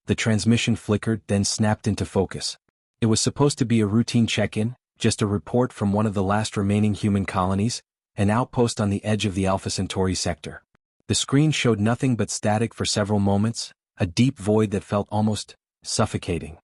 The transmission flickered, then snapped into focus. It was supposed to be a routine check-in, just a report from one of the last remaining human colonies, an outpost on the edge of the Alpha Centauri sector. The screen showed nothing but static for several moments, a deep void that felt almost suffocating.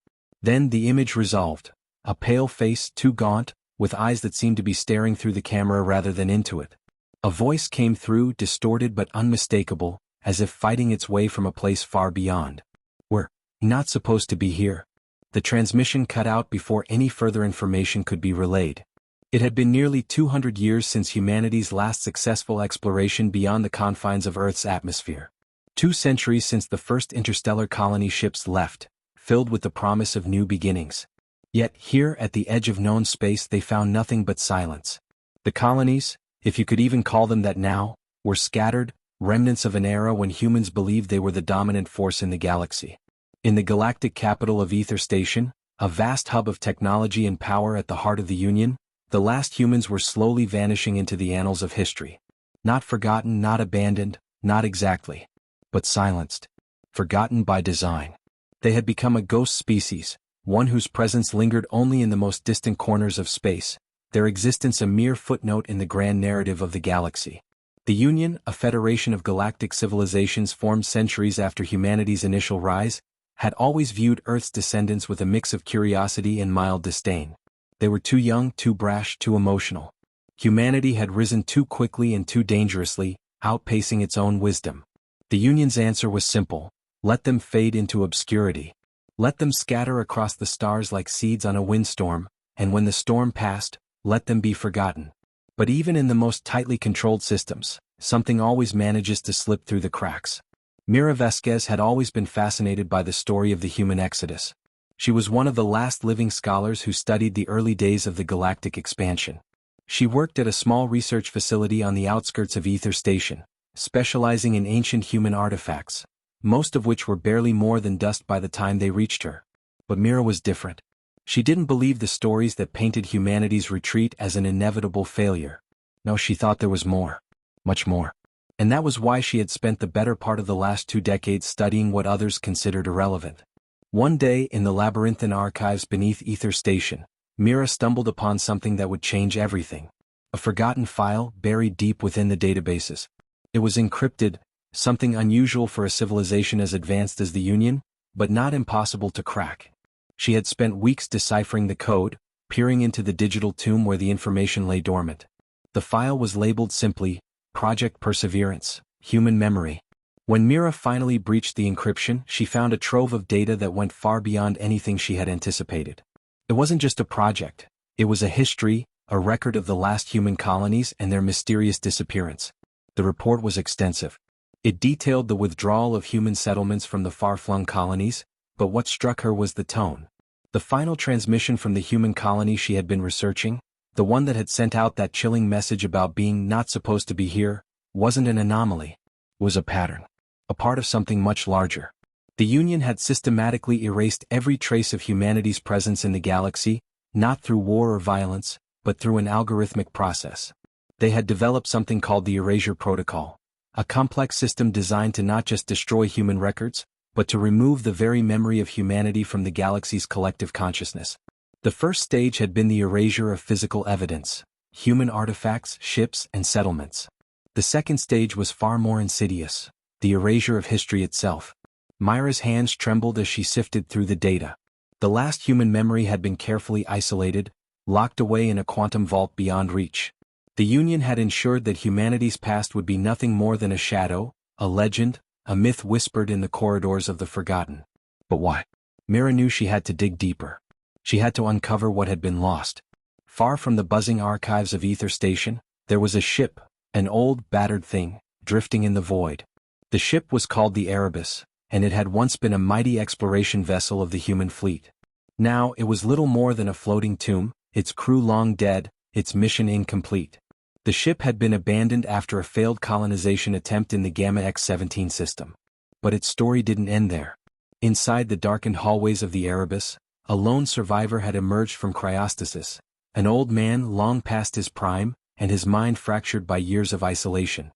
Then the image resolved. A pale face, too gaunt, with eyes that seemed to be staring through the camera rather than into it. A voice came through, distorted but unmistakable, as if fighting its way from a place far beyond. "We're not supposed to be here." The transmission cut out before any further information could be relayed. It had been nearly 200 years since humanity's last successful exploration beyond the confines of Earth's atmosphere. 2 centuries since the first interstellar colony ships left, filled with the promise of new beginnings. Yet here at the edge of known space they found nothing but silence. The colonies, if you could even call them that now, were scattered, remnants of an era when humans believed they were the dominant force in the galaxy. In the galactic capital of Ether Station, a vast hub of technology and power at the heart of the Union, the last humans were slowly vanishing into the annals of history. Not forgotten, not abandoned, not exactly, but silenced. Forgotten by design. They had become a ghost species, one whose presence lingered only in the most distant corners of space, their existence a mere footnote in the grand narrative of the galaxy. The Union, a federation of galactic civilizations formed centuries after humanity's initial rise, had always viewed Earth's descendants with a mix of curiosity and mild disdain. They were too young, too brash, too emotional. Humanity had risen too quickly and too dangerously, outpacing its own wisdom. The Union's answer was simple: let them fade into obscurity. Let them scatter across the stars like seeds on a windstorm, and when the storm passed, let them be forgotten. But even in the most tightly controlled systems, something always manages to slip through the cracks. Mira Vasquez had always been fascinated by the story of the human exodus. She was one of the last living scholars who studied the early days of the galactic expansion. She worked at a small research facility on the outskirts of Ether Station, specializing in ancient human artifacts, most of which were barely more than dust by the time they reached her. But Mira was different. She didn't believe the stories that painted humanity's retreat as an inevitable failure. No, she thought there was more. Much more. And that was why she had spent the better part of the last 2 decades studying what others considered irrelevant. One day, in the labyrinthine archives beneath Ether Station, Mira stumbled upon something that would change everything. A forgotten file buried deep within the databases. It was encrypted, something unusual for a civilization as advanced as the Union, but not impossible to crack. She had spent weeks deciphering the code, peering into the digital tomb where the information lay dormant. The file was labeled simply, Project Perseverance, Human Memory. When Mira finally breached the encryption, she found a trove of data that went far beyond anything she had anticipated. It wasn't just a project, it was a history, a record of the last human colonies and their mysterious disappearance. The report was extensive. It detailed the withdrawal of human settlements from the far-flung colonies, but what struck her was the tone. The final transmission from the human colony she had been researching, the one that had sent out that chilling message about being not supposed to be here, wasn't an anomaly. It was a pattern. A part of something much larger. The Union had systematically erased every trace of humanity's presence in the galaxy, not through war or violence, but through an algorithmic process. They had developed something called the Erasure Protocol, a complex system designed to not just destroy human records, but to remove the very memory of humanity from the galaxy's collective consciousness. The first stage had been the erasure of physical evidence, human artifacts, ships, and settlements. The second stage was far more insidious, the erasure of history itself. Myra's hands trembled as she sifted through the data. The last human memory had been carefully isolated, locked away in a quantum vault beyond reach. The Union had ensured that humanity's past would be nothing more than a shadow, a legend, a myth whispered in the corridors of the forgotten. But why? Mira knew she had to dig deeper. She had to uncover what had been lost. Far from the buzzing archives of Ether Station, there was a ship, an old, battered thing, drifting in the void. The ship was called the Erebus, and it had once been a mighty exploration vessel of the human fleet. Now it was little more than a floating tomb, its crew long dead, its mission incomplete. The ship had been abandoned after a failed colonization attempt in the Gamma X-17 system. But its story didn't end there. Inside the darkened hallways of the Erebus, a lone survivor had emerged from cryostasis, an old man long past his prime, and his mind fractured by years of isolation.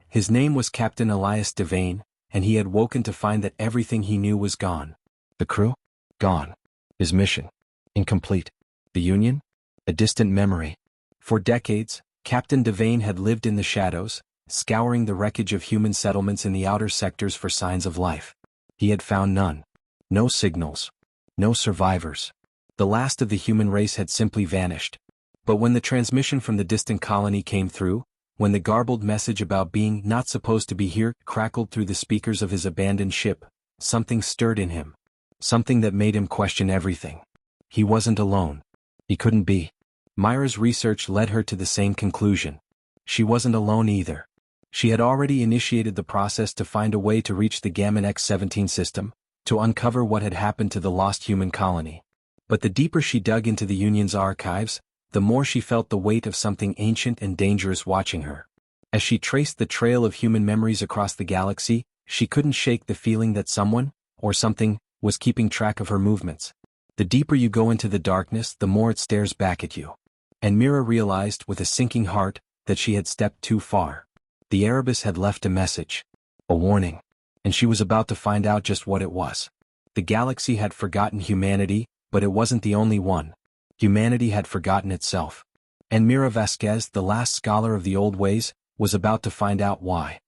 His name was Captain Elias Devane, and he had woken to find that everything he knew was gone. The crew? Gone. His mission? Incomplete. The Union? A distant memory. For decades, Captain Devane had lived in the shadows, scouring the wreckage of human settlements in the outer sectors for signs of life. He had found none. No signals. No survivors. The last of the human race had simply vanished. But when the transmission from the distant colony came through, when the garbled message about being not supposed to be here crackled through the speakers of his abandoned ship, something stirred in him. Something that made him question everything. He wasn't alone. He couldn't be. Myra's research led her to the same conclusion. She wasn't alone either. She had already initiated the process to find a way to reach the Gammon X-17 system, to uncover what had happened to the lost human colony. But the deeper she dug into the Union's archives, the more she felt the weight of something ancient and dangerous watching her. As she traced the trail of human memories across the galaxy, she couldn't shake the feeling that someone, or something, was keeping track of her movements. The deeper you go into the darkness, the more it stares back at you. And Mira realized with a sinking heart that she had stepped too far. The Erebus had left a message. A warning. And she was about to find out just what it was. The galaxy had forgotten humanity, but it wasn't the only one. Humanity had forgotten itself. And Mira Vasquez, the last scholar of the old ways, was about to find out why.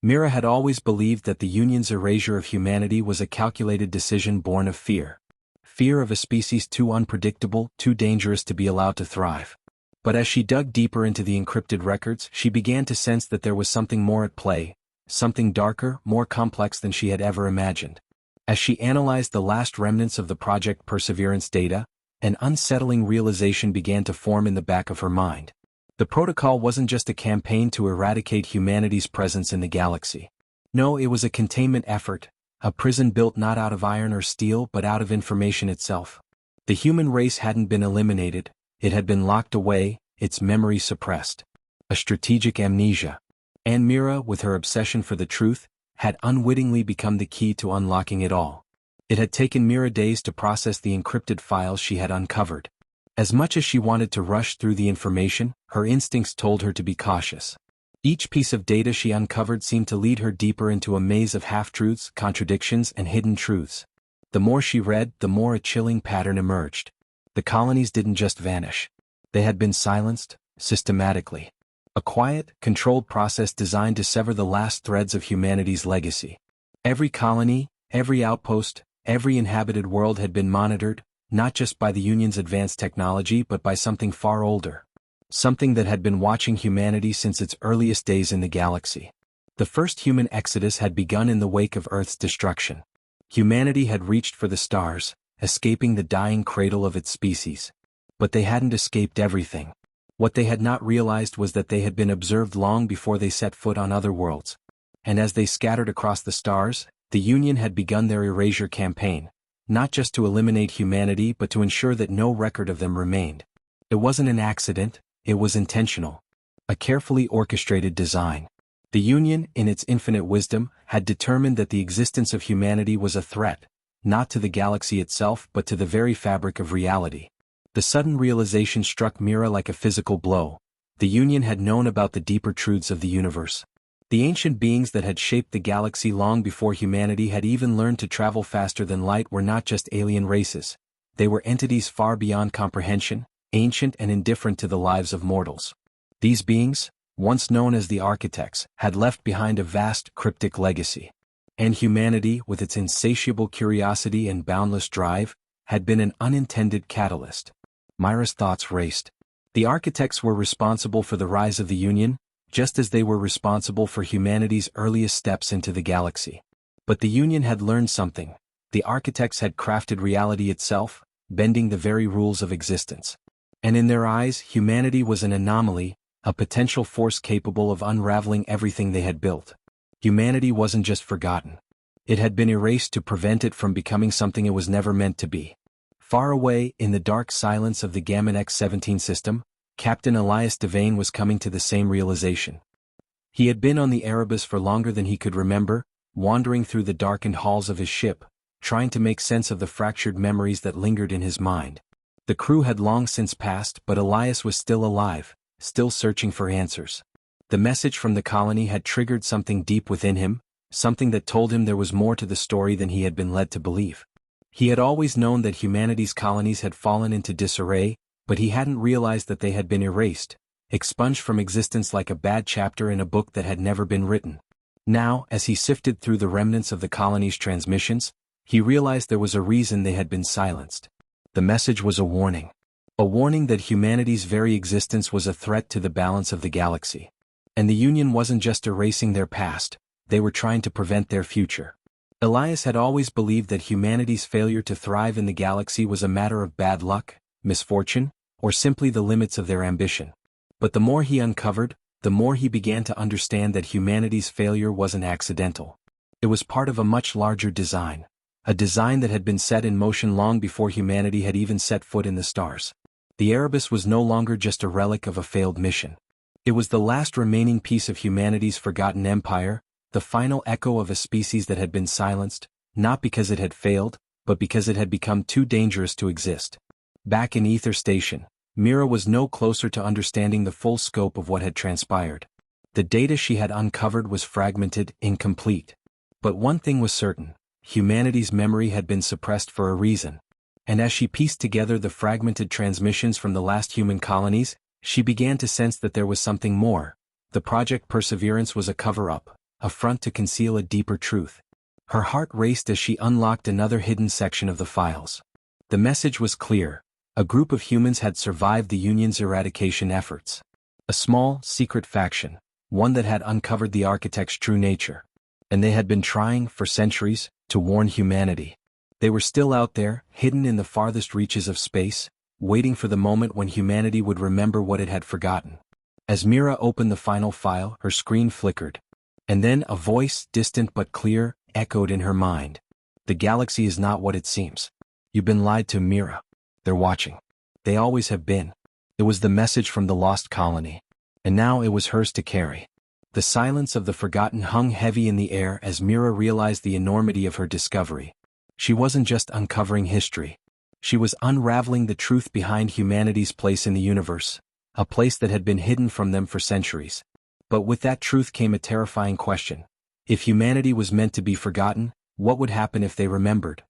Mira had always believed that the Union's erasure of humanity was a calculated decision born of fear. Fear of a species too unpredictable, too dangerous to be allowed to thrive. But as she dug deeper into the encrypted records, she began to sense that there was something more at play, something darker, more complex than she had ever imagined. As she analyzed the last remnants of the Project Perseverance data, an unsettling realization began to form in the back of her mind. The protocol wasn't just a campaign to eradicate humanity's presence in the galaxy. No, it was a containment effort, a prison built not out of iron or steel but out of information itself. The human race hadn't been eliminated, it had been locked away, its memory suppressed. A strategic amnesia. And Mira, with her obsession for the truth, had unwittingly become the key to unlocking it all. It had taken Mira days to process the encrypted files she had uncovered. As much as she wanted to rush through the information, her instincts told her to be cautious. Each piece of data she uncovered seemed to lead her deeper into a maze of half-truths, contradictions, and hidden truths. The more she read, the more a chilling pattern emerged. The colonies didn't just vanish. They had been silenced, systematically. A quiet, controlled process designed to sever the last threads of humanity's legacy. Every colony, every outpost, every inhabited world had been monitored, not just by the Union's advanced technology but by something far older. Something that had been watching humanity since its earliest days in the galaxy. The first human exodus had begun in the wake of Earth's destruction. Humanity had reached for the stars, escaping the dying cradle of its species. But they hadn't escaped everything. What they had not realized was that they had been observed long before they set foot on other worlds. And as they scattered across the stars, the Union had begun their erasure campaign, not just to eliminate humanity but to ensure that no record of them remained. It wasn't an accident, it was intentional. A carefully orchestrated design. The Union, in its infinite wisdom, had determined that the existence of humanity was a threat, not to the galaxy itself but to the very fabric of reality. The sudden realization struck Mira like a physical blow. The Union had known about the deeper truths of the universe. The ancient beings that had shaped the galaxy long before humanity had even learned to travel faster than light were not just alien races. They were entities far beyond comprehension, ancient and indifferent to the lives of mortals. These beings, once known as the architects, had left behind a vast, cryptic legacy. And humanity, with its insatiable curiosity and boundless drive, had been an unintended catalyst. Myra's thoughts raced. The architects were responsible for the rise of the Union, just as they were responsible for humanity's earliest steps into the galaxy. But the Union had learned something. The architects had crafted reality itself, bending the very rules of existence. And in their eyes, humanity was an anomaly, a potential force capable of unraveling everything they had built. Humanity wasn't just forgotten. It had been erased to prevent it from becoming something it was never meant to be. Far away, in the dark silence of the Gammon X-17 system, Captain Elias Devane was coming to the same realization. He had been on the Erebus for longer than he could remember, wandering through the darkened halls of his ship, trying to make sense of the fractured memories that lingered in his mind. The crew had long since passed, but Elias was still alive, still searching for answers. The message from the colony had triggered something deep within him, something that told him there was more to the story than he had been led to believe. He had always known that humanity's colonies had fallen into disarray, but he hadn't realized that they had been erased, expunged from existence like a bad chapter in a book that had never been written. Now, as he sifted through the remnants of the colony's transmissions, he realized there was a reason they had been silenced. The message was a warning. A warning that humanity's very existence was a threat to the balance of the galaxy. And the Union wasn't just erasing their past, they were trying to prevent their future. Elias had always believed that humanity's failure to thrive in the galaxy was a matter of bad luck, misfortune, or simply the limits of their ambition. But the more he uncovered, the more he began to understand that humanity's failure wasn't accidental. It was part of a much larger design, a design that had been set in motion long before humanity had even set foot in the stars. The Erebus was no longer just a relic of a failed mission. It was the last remaining piece of humanity's forgotten empire, the final echo of a species that had been silenced, not because it had failed, but because it had become too dangerous to exist. Back in Ether Station, Mira was no closer to understanding the full scope of what had transpired. The data she had uncovered was fragmented, incomplete. But one thing was certain, humanity's memory had been suppressed for a reason. And as she pieced together the fragmented transmissions from the last human colonies, she began to sense that there was something more. The Project Perseverance was a cover-up, a front to conceal a deeper truth. Her heart raced as she unlocked another hidden section of the files. The message was clear. A group of humans had survived the Union's eradication efforts. A small, secret faction, one that had uncovered the architect's true nature. And they had been trying, for centuries, to warn humanity. They were still out there, hidden in the farthest reaches of space, waiting for the moment when humanity would remember what it had forgotten. As Mira opened the final file, her screen flickered. And then a voice, distant but clear, echoed in her mind. The galaxy is not what it seems. You've been lied to, Mira. They're watching. They always have been. It was the message from the lost colony. And now it was hers to carry. The silence of the forgotten hung heavy in the air as Mira realized the enormity of her discovery. She wasn't just uncovering history. She was unraveling the truth behind humanity's place in the universe, a place that had been hidden from them for centuries. But with that truth came a terrifying question. If humanity was meant to be forgotten, what would happen if they remembered?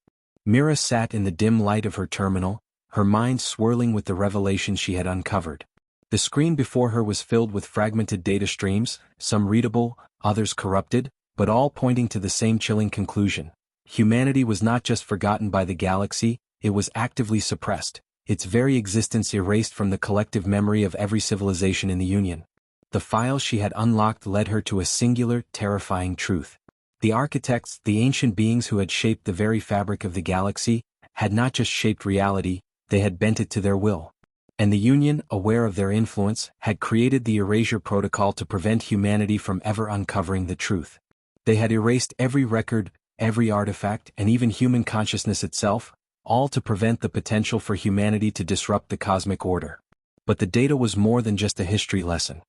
Mira sat in the dim light of her terminal, her mind swirling with the revelations she had uncovered. The screen before her was filled with fragmented data streams, some readable, others corrupted, but all pointing to the same chilling conclusion. Humanity was not just forgotten by the galaxy, it was actively suppressed, its very existence erased from the collective memory of every civilization in the Union. The files she had unlocked led her to a singular, terrifying truth. The architects, the ancient beings who had shaped the very fabric of the galaxy, had not just shaped reality, they had bent it to their will. And the Union, aware of their influence, had created the erasure protocol to prevent humanity from ever uncovering the truth. They had erased every record, every artifact, and even human consciousness itself, all to prevent the potential for humanity to disrupt the cosmic order. But the data was more than just a history lesson.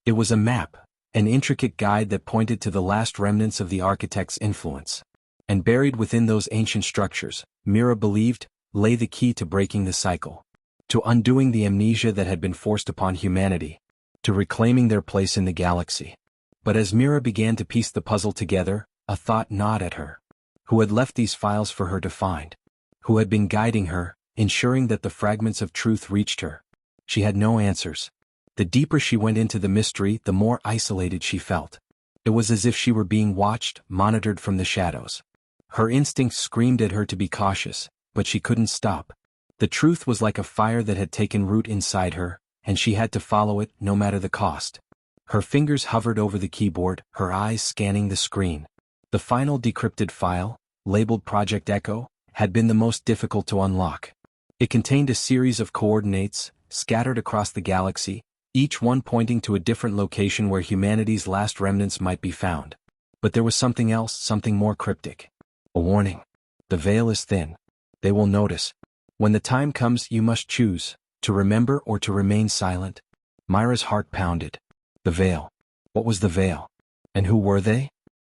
It was a map, an intricate guide that pointed to the last remnants of the architect's influence. And buried within those ancient structures, Mira believed, lay the key to breaking the cycle. To undoing the amnesia that had been forced upon humanity. To reclaiming their place in the galaxy. But as Mira began to piece the puzzle together, a thought gnawed at her. Who had left these files for her to find? Who had been guiding her, ensuring that the fragments of truth reached her? She had no answers. The deeper she went into the mystery, the more isolated she felt. It was as if she were being watched, monitored from the shadows. Her instincts screamed at her to be cautious, but she couldn't stop. The truth was like a fire that had taken root inside her, and she had to follow it, no matter the cost. Her fingers hovered over the keyboard, her eyes scanning the screen. The final decrypted file, labeled Project Echo, had been the most difficult to unlock. It contained a series of coordinates, scattered across the galaxy, each one pointing to a different location where humanity's last remnants might be found. But there was something else, something more cryptic. A warning. The veil is thin. They will notice. When the time comes, you must choose, to remember or to remain silent. Myra's heart pounded. The veil. What was the veil? And who were they?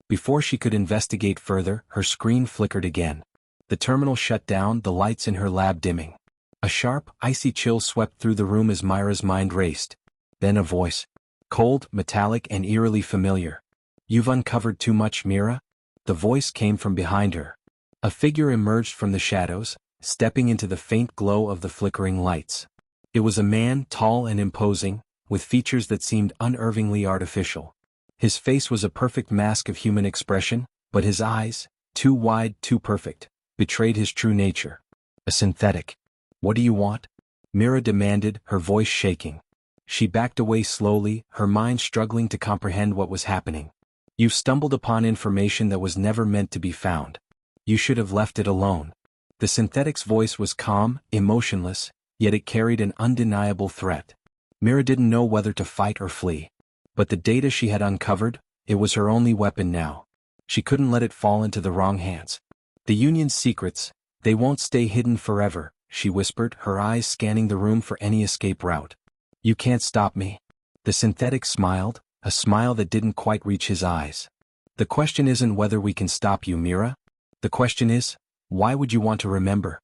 Before she could investigate further, her screen flickered again. The terminal shut down, the lights in her lab dimming. A sharp, icy chill swept through the room as Myra's mind raced. Then a voice. Cold, metallic, and eerily familiar. You've uncovered too much, Mira? The voice came from behind her. A figure emerged from the shadows, stepping into the faint glow of the flickering lights. It was a man, tall and imposing, with features that seemed unnervingly artificial. His face was a perfect mask of human expression, but his eyes, too wide, too perfect, betrayed his true nature. A synthetic. What do you want? Mira demanded, her voice shaking. She backed away slowly, her mind struggling to comprehend what was happening. You've stumbled upon information that was never meant to be found. You should have left it alone. The synthetic's voice was calm, emotionless, yet it carried an undeniable threat. Mira didn't know whether to fight or flee. But the data she had uncovered, it was her only weapon now. She couldn't let it fall into the wrong hands. The Union's secrets, they won't stay hidden forever, she whispered, her eyes scanning the room for any escape route. You can't stop me. The synthetic smiled, a smile that didn't quite reach his eyes. The question isn't whether we can stop you, Mira. The question is, why would you want to remember?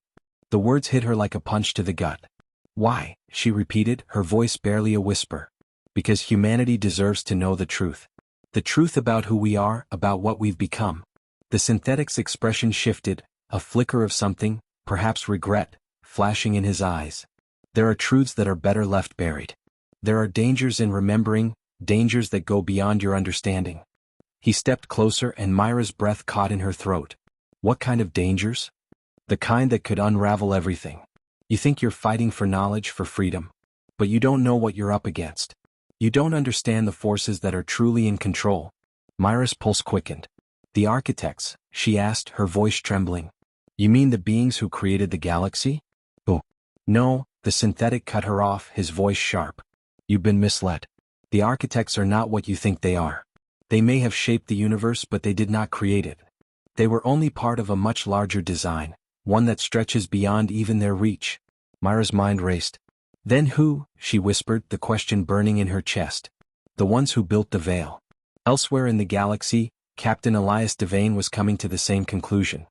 The words hit her like a punch to the gut. Why, she repeated, her voice barely a whisper. Because humanity deserves to know the truth. The truth about who we are, about what we've become. The synthetic's expression shifted, a flicker of something, perhaps regret, flashing in his eyes. There are truths that are better left buried. There are dangers in remembering, dangers that go beyond your understanding. He stepped closer and Myra's breath caught in her throat. What kind of dangers? The kind that could unravel everything. You think you're fighting for knowledge, for freedom. But you don't know what you're up against. You don't understand the forces that are truly in control. Myra's pulse quickened. The architects, she asked, her voice trembling. You mean the beings who created the galaxy? Oh. No, the synthetic cut her off, his voice sharp. You've been misled. The architects are not what you think they are. They may have shaped the universe, but they did not create it. They were only part of a much larger design, one that stretches beyond even their reach. Myra's mind raced. Then who? She whispered, the question burning in her chest. The ones who built the veil. Elsewhere in the galaxy, Captain Elias Devane was coming to the same conclusion.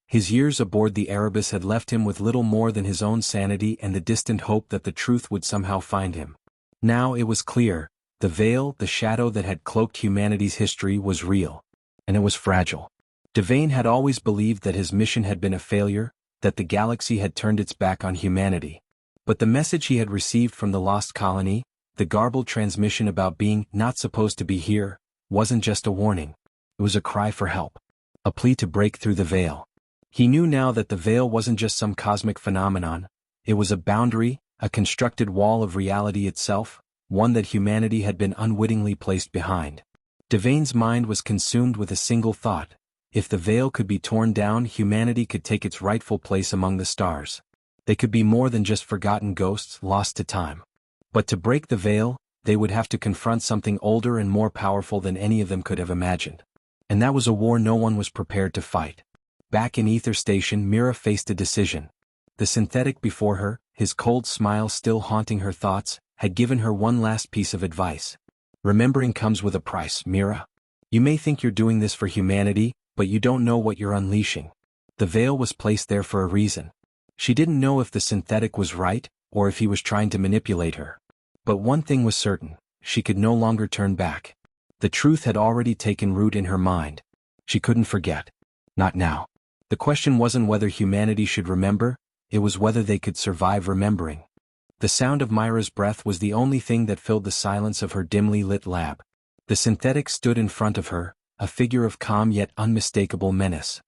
His years aboard the Erebus had left him with little more than his own sanity and the distant hope that the truth would somehow find him. Now it was clear, the veil, the shadow that had cloaked humanity's history, was real. And it was fragile. Devane had always believed that his mission had been a failure, that the galaxy had turned its back on humanity. But the message he had received from the lost colony, the garbled transmission about being not supposed to be here, wasn't just a warning. It was a cry for help. A plea to break through the veil. He knew now that the veil wasn't just some cosmic phenomenon. It was a boundary, a constructed wall of reality itself, one that humanity had been unwittingly placed behind. Devane's mind was consumed with a single thought. If the veil could be torn down, humanity could take its rightful place among the stars. They could be more than just forgotten ghosts lost to time. But to break the veil, they would have to confront something older and more powerful than any of them could have imagined. And that was a war no one was prepared to fight. Back in Ether Station, Mira faced a decision. The synthetic before her, his cold smile still haunting her thoughts, had given her one last piece of advice. Remembering comes with a price, Mira. You may think you're doing this for humanity, but you don't know what you're unleashing. The veil was placed there for a reason. She didn't know if the synthetic was right, or if he was trying to manipulate her. But one thing was certain, she could no longer turn back. The truth had already taken root in her mind. She couldn't forget. Not now. The question wasn't whether humanity should remember, it was whether they could survive remembering. The sound of Myra's breath was the only thing that filled the silence of her dimly lit lab. The synthetic stood in front of her, a figure of calm yet unmistakable menace.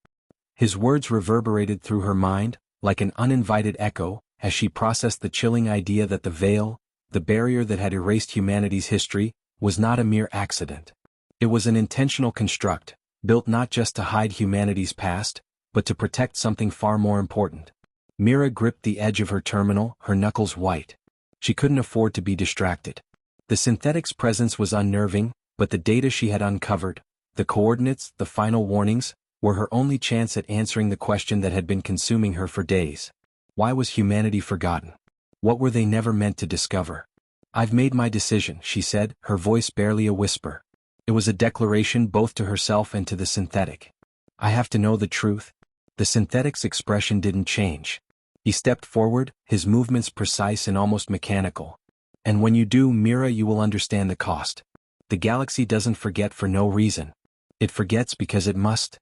His words reverberated through her mind, like an uninvited echo, as she processed the chilling idea that the veil, the barrier that had erased humanity's history, was not a mere accident. It was an intentional construct, built not just to hide humanity's past, but to protect something far more important. Mira gripped the edge of her terminal, her knuckles white. She couldn't afford to be distracted. The synthetic's presence was unnerving, but the data she had uncovered, the coordinates, the final warnings, were her only chance at answering the question that had been consuming her for days. Why was humanity forgotten? What were they never meant to discover? I've made my decision, she said, her voice barely a whisper. It was a declaration both to herself and to the synthetic. I have to know the truth. The synthetic's expression didn't change. He stepped forward, his movements precise and almost mechanical. And when you do, Mira, you will understand the cost. The galaxy doesn't forget for no reason. It forgets because it must.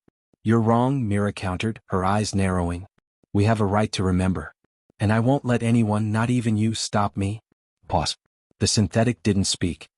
You're wrong, Mira countered, her eyes narrowing. We have a right to remember. And I won't let anyone, not even you, stop me. Pause. The synthetic didn't speak.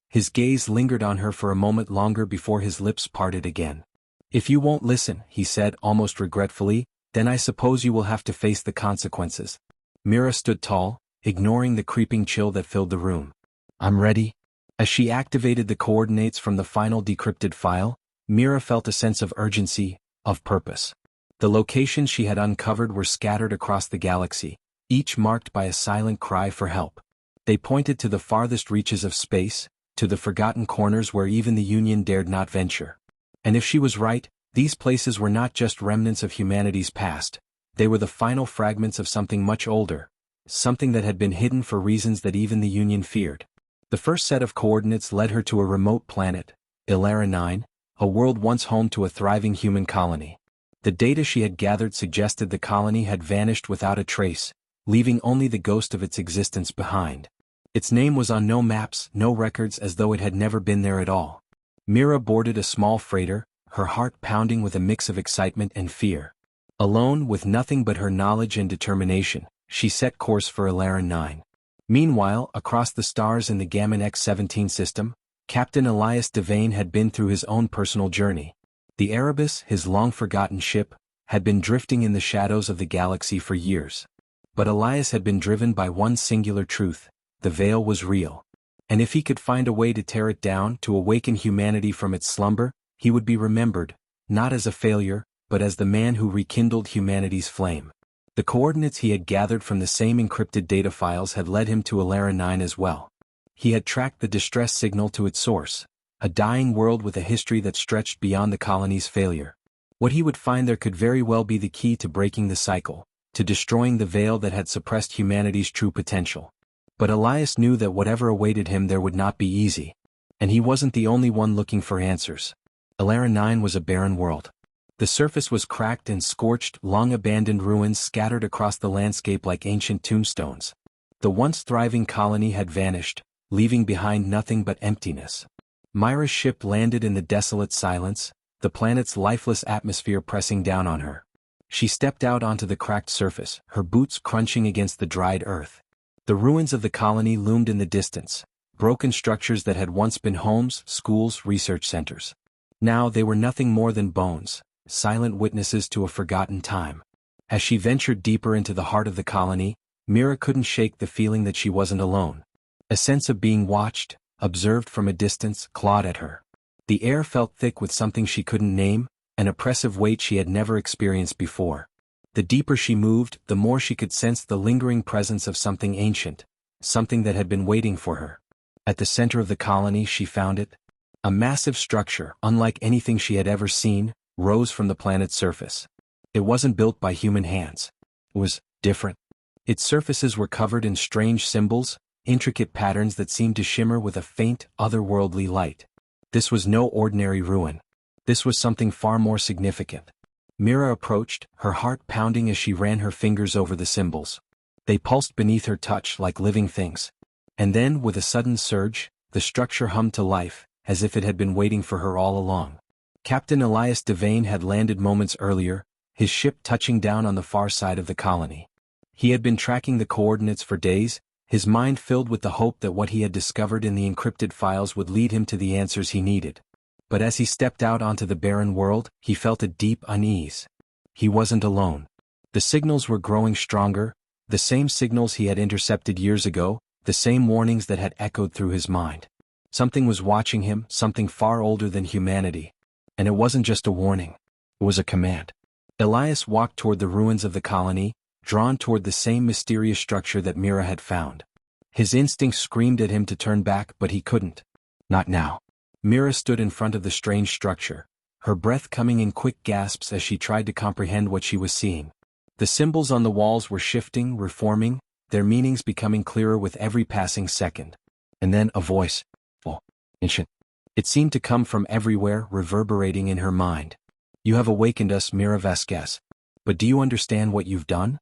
His gaze lingered on her for a moment longer before his lips parted again. If you won't listen, he said almost regretfully, then I suppose you will have to face the consequences. Mira stood tall, ignoring the creeping chill that filled the room. I'm ready. As she activated the coordinates from the final decrypted file, Mira felt a sense of urgency, of purpose. The locations she had uncovered were scattered across the galaxy, each marked by a silent cry for help. They pointed to the farthest reaches of space, to the forgotten corners where even the Union dared not venture. And if she was right, these places were not just remnants of humanity's past, they were the final fragments of something much older, something that had been hidden for reasons that even the Union feared. The first set of coordinates led her to a remote planet, Illyria 9, a world once home to a thriving human colony. The data she had gathered suggested the colony had vanished without a trace, leaving only the ghost of its existence behind. Its name was on no maps, no records, as though it had never been there at all. Mira boarded a small freighter, her heart pounding with a mix of excitement and fear. Alone, with nothing but her knowledge and determination, she set course for Illyria 9. Meanwhile, across the stars in the Gammon X-17 system, Captain Elias Devane had been through his own personal journey. The Erebus, his long-forgotten ship, had been drifting in the shadows of the galaxy for years. But Elias had been driven by one singular truth: the veil was real. And if he could find a way to tear it down, to awaken humanity from its slumber, he would be remembered, not as a failure, but as the man who rekindled humanity's flame. The coordinates he had gathered from the same encrypted data files had led him to Illyria 9 as well. He had tracked the distress signal to its source, a dying world with a history that stretched beyond the colony's failure. What he would find there could very well be the key to breaking the cycle, to destroying the veil that had suppressed humanity's true potential. But Elias knew that whatever awaited him there would not be easy. And he wasn't the only one looking for answers. Illyria 9 was a barren world. The surface was cracked and scorched, long-abandoned ruins scattered across the landscape like ancient tombstones. The once thriving colony had vanished, leaving behind nothing but emptiness. Myra's ship landed in the desolate silence, the planet's lifeless atmosphere pressing down on her. She stepped out onto the cracked surface, her boots crunching against the dried earth. The ruins of the colony loomed in the distance, broken structures that had once been homes, schools, research centers. Now they were nothing more than bones, silent witnesses to a forgotten time. As she ventured deeper into the heart of the colony, Mira couldn't shake the feeling that she wasn't alone. A sense of being watched, observed from a distance, clawed at her. The air felt thick with something she couldn't name, an oppressive weight she had never experienced before. The deeper she moved, the more she could sense the lingering presence of something ancient, something that had been waiting for her. At the center of the colony she found it. A massive structure, unlike anything she had ever seen, rose from the planet's surface. It wasn't built by human hands. It was different. Its surfaces were covered in strange symbols, intricate patterns that seemed to shimmer with a faint, otherworldly light. This was no ordinary ruin. This was something far more significant. Mira approached, her heart pounding as she ran her fingers over the symbols. They pulsed beneath her touch like living things. And then, with a sudden surge, the structure hummed to life, as if it had been waiting for her all along. Captain Elias Devane had landed moments earlier, his ship touching down on the far side of the colony. He had been tracking the coordinates for days, his mind filled with the hope that what he had discovered in the encrypted files would lead him to the answers he needed. But as he stepped out onto the barren world, he felt a deep unease. He wasn't alone. The signals were growing stronger, the same signals he had intercepted years ago, the same warnings that had echoed through his mind. Something was watching him, something far older than humanity. And it wasn't just a warning. It was a command. Elias walked toward the ruins of the colony, drawn toward the same mysterious structure that Mira had found. His instincts screamed at him to turn back, but he couldn't. Not now. Mira stood in front of the strange structure, her breath coming in quick gasps as she tried to comprehend what she was seeing. The symbols on the walls were shifting, reforming, their meanings becoming clearer with every passing second. And then a voice. Oh, ancient. It seemed to come from everywhere, reverberating in her mind. You have awakened us, Mira Vasquez. But do you understand what you've done?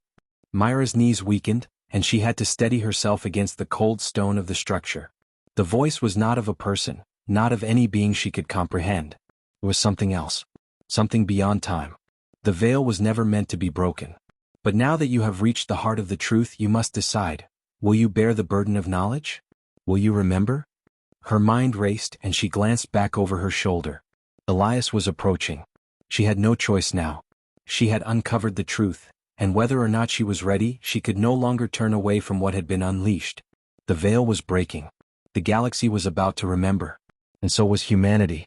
Myra's knees weakened, and she had to steady herself against the cold stone of the structure. The voice was not of a person, not of any being she could comprehend. It was something else. something beyond time. The veil was never meant to be broken. But now that you have reached the heart of the truth, you must decide. Will you bear the burden of knowledge? Will you remember? Her mind raced and she glanced back over her shoulder. Elias was approaching. She had no choice now. She had uncovered the truth, and whether or not she was ready, she could no longer turn away from what had been unleashed. The veil was breaking. The galaxy was about to remember. And so was humanity.